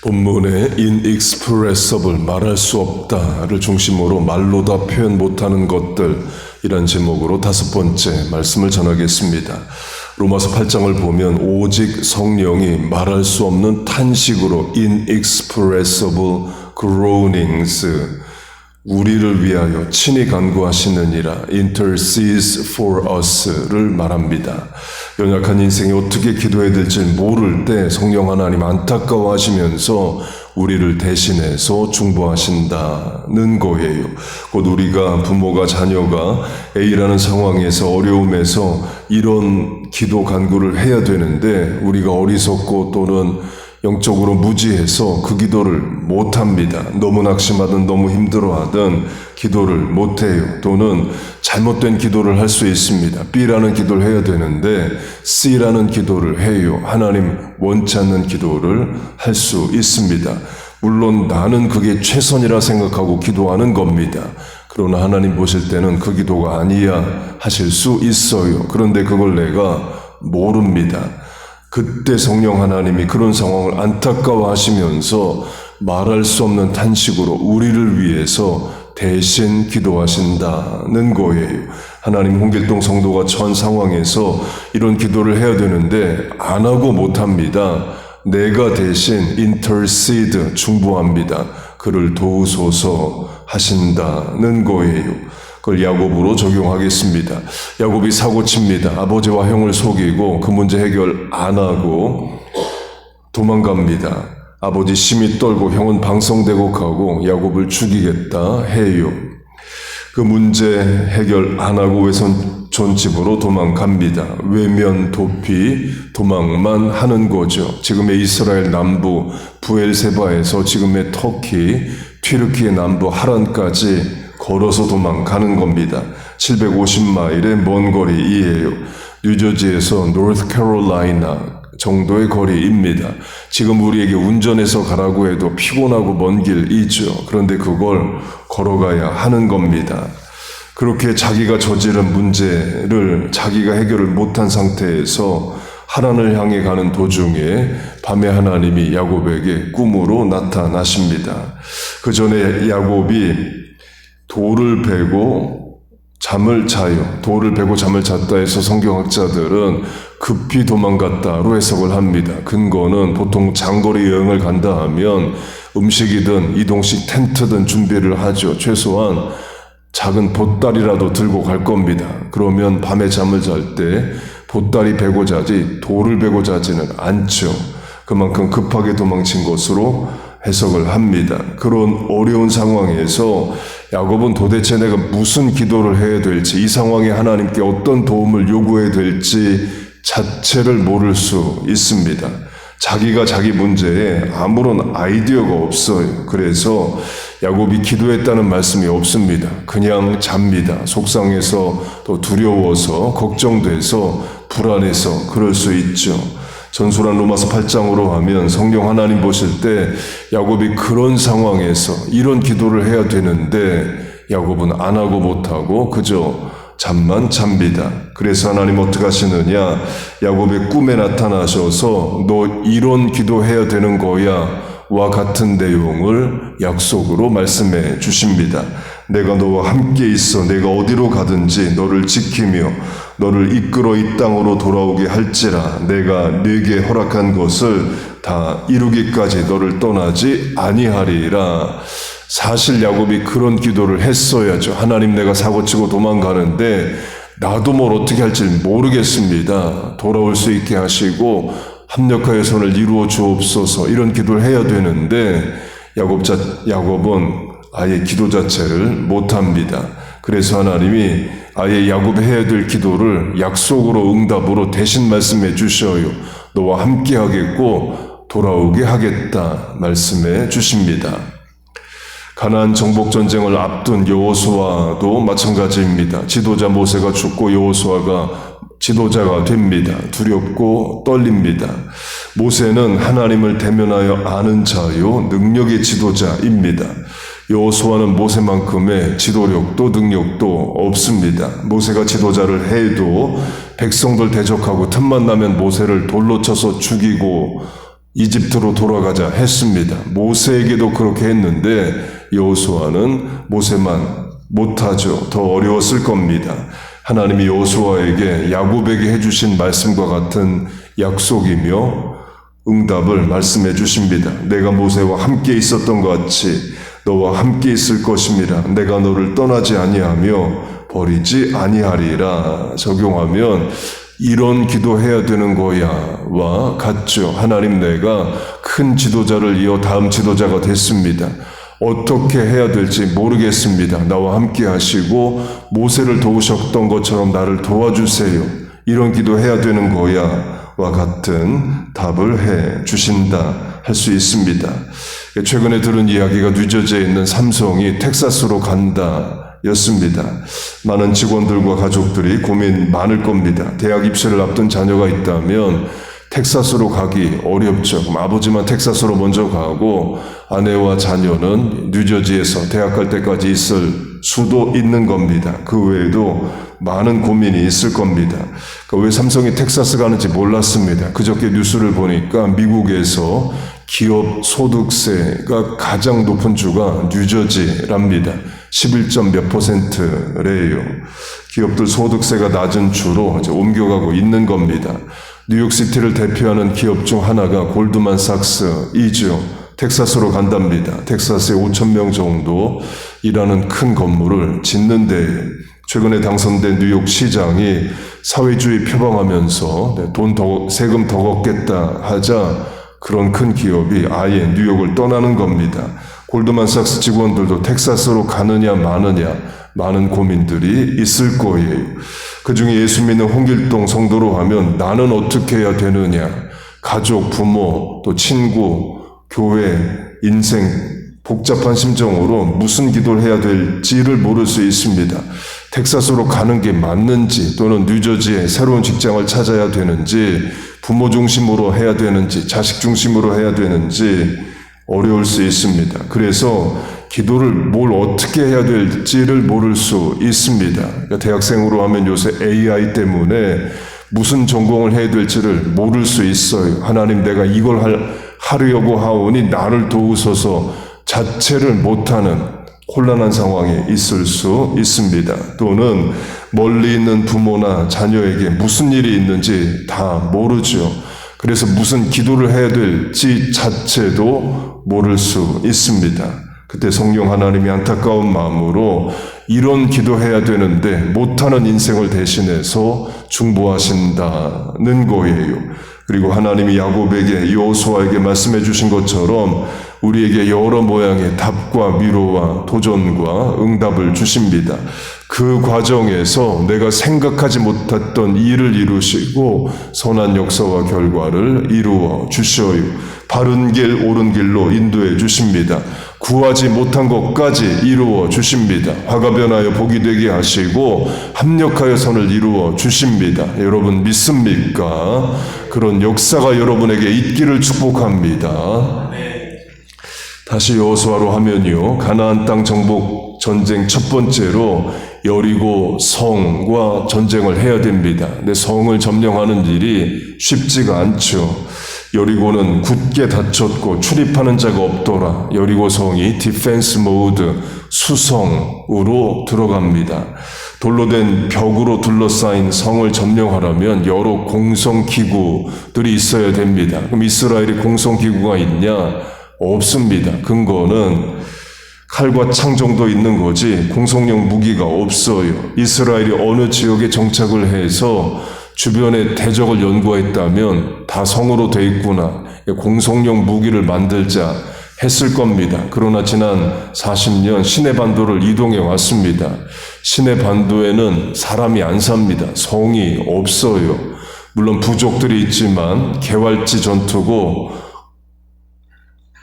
본문의 inexpressible, 말할 수 없다를 중심으로 말로 다 표현 못하는 것들, 이란 제목으로 5번째 말씀을 전하겠습니다. 로마서 8장을 보면 오직 성령이 말할 수 없는 탄식으로 inexpressible groanings, 우리를 위하여 친히 간구하시느니라, intercedes for us를 말합니다. 연약한 인생이 어떻게 기도해야 될지 모를 때 성령 하나님 안타까워하시면서 우리를 대신해서 중보하신다는 거예요. 곧 우리가 부모가 자녀가 A라는 상황에서 어려움에서 이런 기도 간구를 해야 되는데 우리가 어리석고 또는 영적으로 무지해서 그 기도를 못합니다. 너무 낙심하든 너무 힘들어하든 기도를 못해요. 또는 잘못된 기도를 할 수 있습니다. B라는 기도를 해야 되는데 C라는 기도를 해요. 하나님 원치 않는 기도를 할 수 있습니다. 물론 나는 그게 최선이라 생각하고 기도하는 겁니다. 그러나 하나님 보실 때는 그 기도가 아니야 하실 수 있어요. 그런데 그걸 내가 모릅니다. 그때 성령 하나님이 그런 상황을 안타까워하시면서 말할 수 없는 탄식으로 우리를 위해서 대신 기도하신다는 거예요. 하나님 홍길동 성도가 처한 상황에서 이런 기도를 해야 되는데 안 하고 못합니다. 내가 대신 intercede, 중보합니다. 그를 도우소서 하신다는 거예요. 그걸 야곱으로 적용하겠습니다. 야곱이 사고칩니다. 아버지와 형을 속이고 그 문제 해결 안 하고 도망갑니다. 아버지 심히 떨고 형은 방성대곡하고 야곱을 죽이겠다 해요. 그 문제 해결 안 하고 외손 집으로 도망갑니다. 외면 도피 도망만 하는 거죠. 지금의 이스라엘 남부 부엘세바에서 지금의 터키 튀르키의 남부 하란까지 걸어서 도망가는 겁니다. 750마일의 먼 거리이에요. 뉴저지에서 노스캐롤라이나 정도의 거리입니다. 지금 우리에게 운전해서 가라고 해도 피곤하고 먼 길이죠. 그런데 그걸 걸어가야 하는 겁니다. 그렇게 자기가 저지른 문제를 자기가 해결을 못한 상태에서 하란을 향해 가는 도중에 밤에 하나님이 야곱에게 꿈으로 나타나십니다. 그 전에 야곱이 돌을 베고 잠을 자요. 돌을 베고 잠을 잤다 해서 성경학자들은 급히 도망갔다로 해석을 합니다. 근거는 보통 장거리 여행을 간다 하면 음식이든 이동식 텐트든 준비를 하죠. 최소한 작은 보따리라도 들고 갈 겁니다. 그러면 밤에 잠을 잘 때 보따리 베고 자지 돌을 베고 자지는 않죠. 그만큼 급하게 도망친 것으로 해석을 합니다. 그런 어려운 상황에서 야곱은 도대체 내가 무슨 기도를 해야 될지, 이 상황에 하나님께 어떤 도움을 요구해야 될지 자체를 모를 수 있습니다. 자기가 자기 문제에 아무런 아이디어가 없어요. 그래서 야곱이 기도했다는 말씀이 없습니다. 그냥 잡니다. 속상해서 또 두려워서 걱정돼서 불안해서 그럴 수 있죠. 전술한 로마서 8장으로 하면 성령 하나님 보실 때 야곱이 그런 상황에서 이런 기도를 해야 되는데 야곱은 안 하고 못하고 그저 잠만 잡니다. 그래서 하나님 어떻게 하시느냐, 야곱의 꿈에 나타나셔서 너 이런 기도해야 되는 거야 와 같은 내용을 약속으로 말씀해 주십니다. 내가 너와 함께 있어 내가 어디로 가든지 너를 지키며 너를 이끌어 이 땅으로 돌아오게 할지라 내가 네게 허락한 것을 다 이루기까지 너를 떠나지 아니하리라. 사실 야곱이 그런 기도를 했어야죠. 하나님 내가 사고치고 도망가는데 나도 뭘 어떻게 할지 모르겠습니다. 돌아올 수 있게 하시고 합력하여 선을 이루어 주옵소서, 이런 기도를 해야 되는데 야곱은 아예 기도 자체를 못합니다. 그래서 하나님이 아예 야곱이 해야 될 기도를 약속으로 응답으로 대신 말씀해 주셔요. 너와 함께 하겠고 돌아오게 하겠다 말씀해 주십니다. 가나안 정복 전쟁을 앞둔 여호수아도 마찬가지입니다. 지도자 모세가 죽고 여호수아가 지도자가 됩니다. 두렵고 떨립니다. 모세는 하나님을 대면하여 아는 자요 능력의 지도자입니다. 여호수아는 모세만큼의 지도력도 능력도 없습니다. 모세가 지도자를 해도 백성들 대적하고 틈만 나면 모세를 돌로 쳐서 죽이고 이집트로 돌아가자 했습니다. 모세에게도 그렇게 했는데 여호수아는 모세만 못하죠. 더 어려웠을 겁니다. 하나님이 여호수아에게 야곱에게 해주신 말씀과 같은 약속이며 응답을 말씀해 주십니다. 내가 모세와 함께 있었던 것 같이 너와 함께 있을 것임이라. 내가 너를 떠나지 아니하며 버리지 아니하리라. 적용하면 이런 기도해야 되는 거야와 같죠. 하나님, 내가 큰 지도자를 이어 다음 지도자가 됐습니다. 어떻게 해야 될지 모르겠습니다. 나와 함께 하시고 모세를 도우셨던 것처럼 나를 도와주세요. 이런 기도해야 되는 거야와 같은 답을 해 주신다 할 수 있습니다. 최근에 들은 이야기가 뉴저지에 있는 삼성이 텍사스로 간다 였습니다. 많은 직원들과 가족들이 고민 많을 겁니다. 대학 입시를 앞둔 자녀가 있다면 텍사스로 가기 어렵죠. 그럼 아버지만 텍사스로 먼저 가고 아내와 자녀는 뉴저지에서 대학 갈 때까지 있을 수도 있는 겁니다. 그 외에도 많은 고민이 있을 겁니다. 왜 삼성이 텍사스 가는지 몰랐습니다. 그저께 뉴스를 보니까 미국에서 기업 소득세가 가장 높은 주가 뉴저지랍니다. 11몇 %래요. 기업들 소득세가 낮은 주로 이제 옮겨가고 있는 겁니다. 뉴욕시티를 대표하는 기업 중 하나가 골드만삭스이죠. 텍사스로 간답니다. 텍사스에 5,000명 정도 일하는 큰 건물을 짓는데 최근에 당선된 뉴욕 시장이 사회주의 표방하면서 세금 더 걷겠다 하자 그런 큰 기업이 아예 뉴욕을 떠나는 겁니다. 골드만삭스 직원들도 텍사스로 가느냐 마느냐 많은 고민들이 있을 거예요. 그중에 예수 믿는 홍길동 성도로 하면 나는 어떻게 해야 되느냐, 가족, 부모, 또 친구, 교회, 인생 복잡한 심정으로 무슨 기도를 해야 될지를 모를 수 있습니다. 텍사스로 가는 게 맞는지 또는 뉴저지에 새로운 직장을 찾아야 되는지 부모 중심으로 해야 되는지 자식 중심으로 해야 되는지 어려울 수 있습니다. 그래서 기도를 뭘 어떻게 해야 될지를 모를 수 있습니다. 그러니까 대학생으로 하면 요새 AI 때문에 무슨 전공을 해야 될지를 모를 수 있어요. 하나님, 내가 이걸 하려고 하오니 나를 도우소서 자체를 못하는 혼란한 상황에 있을 수 있습니다. 또는 멀리 있는 부모나 자녀에게 무슨 일이 있는지 다 모르죠. 그래서 무슨 기도를 해야 될지 자체도 모를 수 있습니다. 그때 성령 하나님이 안타까운 마음으로 이런 기도해야 되는데 못하는 인생을 대신해서 중보하신다는 거예요. 그리고 하나님이 야곱에게 여호수아에게 말씀해 주신 것처럼 우리에게 여러 모양의 답과 위로와 도전과 응답을 주십니다. 그 과정에서 내가 생각하지 못했던 일을 이루시고 선한 역사와 결과를 이루어 주셔요. 바른 길, 옳은 길로 인도해 주십니다. 구하지 못한 것까지 이루어 주십니다. 화가 변하여 복이 되게 하시고 합력하여 선을 이루어 주십니다. 여러분 믿습니까? 그런 역사가 여러분에게 있기를 축복합니다. 다시 여호수아로 하면요, 가나안 땅 정복 전쟁 첫 번째로 여리고 성과 전쟁을 해야 됩니다. 근데 성을 점령하는 일이 쉽지가 않죠. 여리고는 굳게 닫혔고 출입하는 자가 없더라. 여리고 성이 디펜스 모드, 수성으로 들어갑니다. 돌로 된 벽으로 둘러싸인 성을 점령하려면 여러 공성기구들이 있어야 됩니다. 그럼 이스라엘이 공성기구가 있냐? 없습니다. 근거는 칼과 창 정도 있는 거지 공성용 무기가 없어요. 이스라엘이 어느 지역에 정착을 해서 주변의 대적을 연구했다면 다 성으로 돼 있구나, 공성용 무기를 만들자 했을 겁니다. 그러나 지난 40년 시내반도를 이동해 왔습니다. 시내반도에는 사람이 안 삽니다. 성이 없어요. 물론 부족들이 있지만 개활지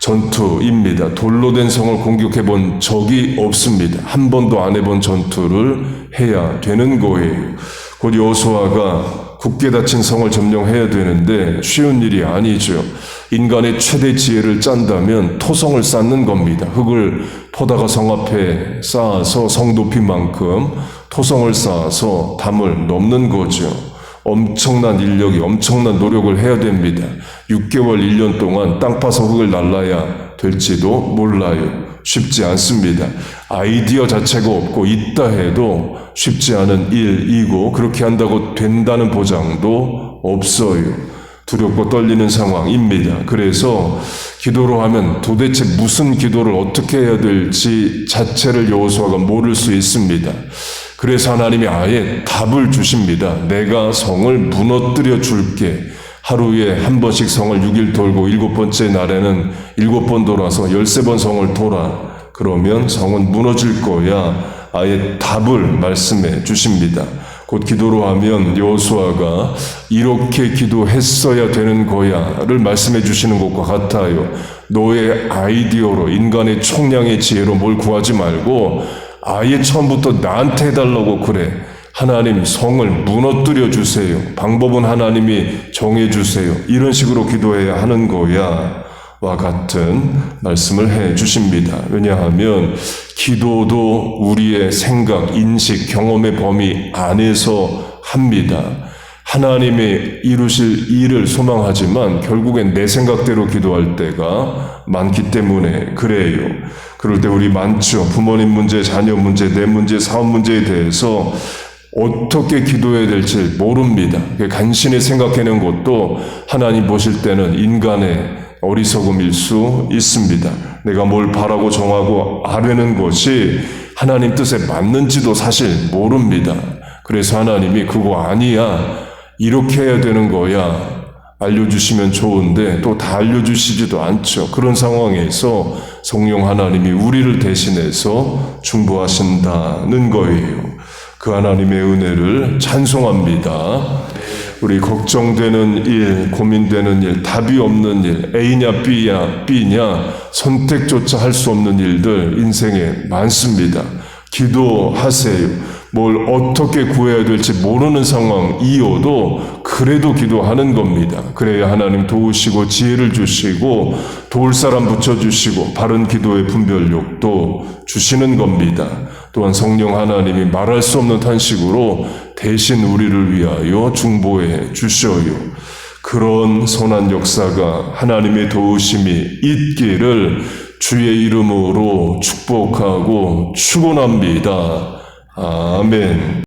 전투입니다. 돌로 된 성을 공격해 본 적이 없습니다. 한 번도 안 해본 전투를 해야 되는 거예요. 곧 여호수아가 굳게 닫힌 성을 점령해야 되는데 쉬운 일이 아니죠. 인간의 최대 지혜를 짠다면 토성을 쌓는 겁니다. 흙을 퍼다가 성 앞에 쌓아서 성 높이만큼 토성을 쌓아서 담을 넘는 거죠. 엄청난 인력이 엄청난 노력을 해야 됩니다. 6개월, 1년 동안 땅 파서 흙을 날라야 될지도 몰라요. 쉽지 않습니다. 아이디어 자체가 없고 있다 해도 쉽지 않은 일이고 그렇게 한다고 된다는 보장도 없어요. 두렵고 떨리는 상황입니다. 그래서 기도로 하면 도대체 무슨 기도를 어떻게 해야 될지 자체를 여호수아가 모를 수 있습니다. 그래서 하나님이 아예 답을 주십니다. 내가 성을 무너뜨려 줄게. 하루에 한 번씩 성을 6일 돌고 7번째 날에는 7번 돌아서 13번 성을 돌아. 그러면 성은 무너질 거야. 아예 답을 말씀해 주십니다. 곧 기도로 하면 여호수아가 이렇게 기도했어야 되는 거야를 말씀해 주시는 것과 같아요. 너의 아이디어로 인간의 총량의 지혜로 뭘 구하지 말고 아예 처음부터 나한테 해달라고 그래. 하나님 성을 무너뜨려 주세요. 방법은 하나님이 정해 주세요. 이런 식으로 기도해야 하는 거야. 와 같은 말씀을 해 주십니다. 왜냐하면 기도도 우리의 생각, 인식, 경험의 범위 안에서 합니다. 하나님의 이루실 일을 소망하지만 결국엔 내 생각대로 기도할 때가 많기 때문에 그래요. 그럴 때 우리 많죠. 부모님 문제, 자녀 문제, 내 문제, 사업 문제에 대해서 어떻게 기도해야 될지 모릅니다. 간신히 생각해낸 것도 하나님 보실 때는 인간의 어리석음일 수 있습니다. 내가 뭘 바라고 정하고 아뢰는 것이 하나님 뜻에 맞는지도 사실 모릅니다. 그래서 하나님이 그거 아니야. 이렇게 해야 되는 거야. 알려주시면 좋은데 또 다 알려주시지도 않죠. 그런 상황에서 성령 하나님이 우리를 대신해서 중보하신다는 거예요. 그 하나님의 은혜를 찬송합니다. 우리 걱정되는 일, 고민되는 일, 답이 없는 일, A냐 B냐 선택조차 할 수 없는 일들 인생에 많습니다. 기도하세요. 뭘 어떻게 구해야 될지 모르는 상황이어도 그래도 기도하는 겁니다. 그래야 하나님 도우시고 지혜를 주시고 도울 사람 붙여주시고 바른 기도의 분별력도 주시는 겁니다. 또한 성령 하나님이 말할 수 없는 탄식으로 대신 우리를 위하여 중보해 주셔요. 그런 선한 역사가 하나님의 도우심이 있기를 주의 이름으로 축복하고 축원합니다. 아멘.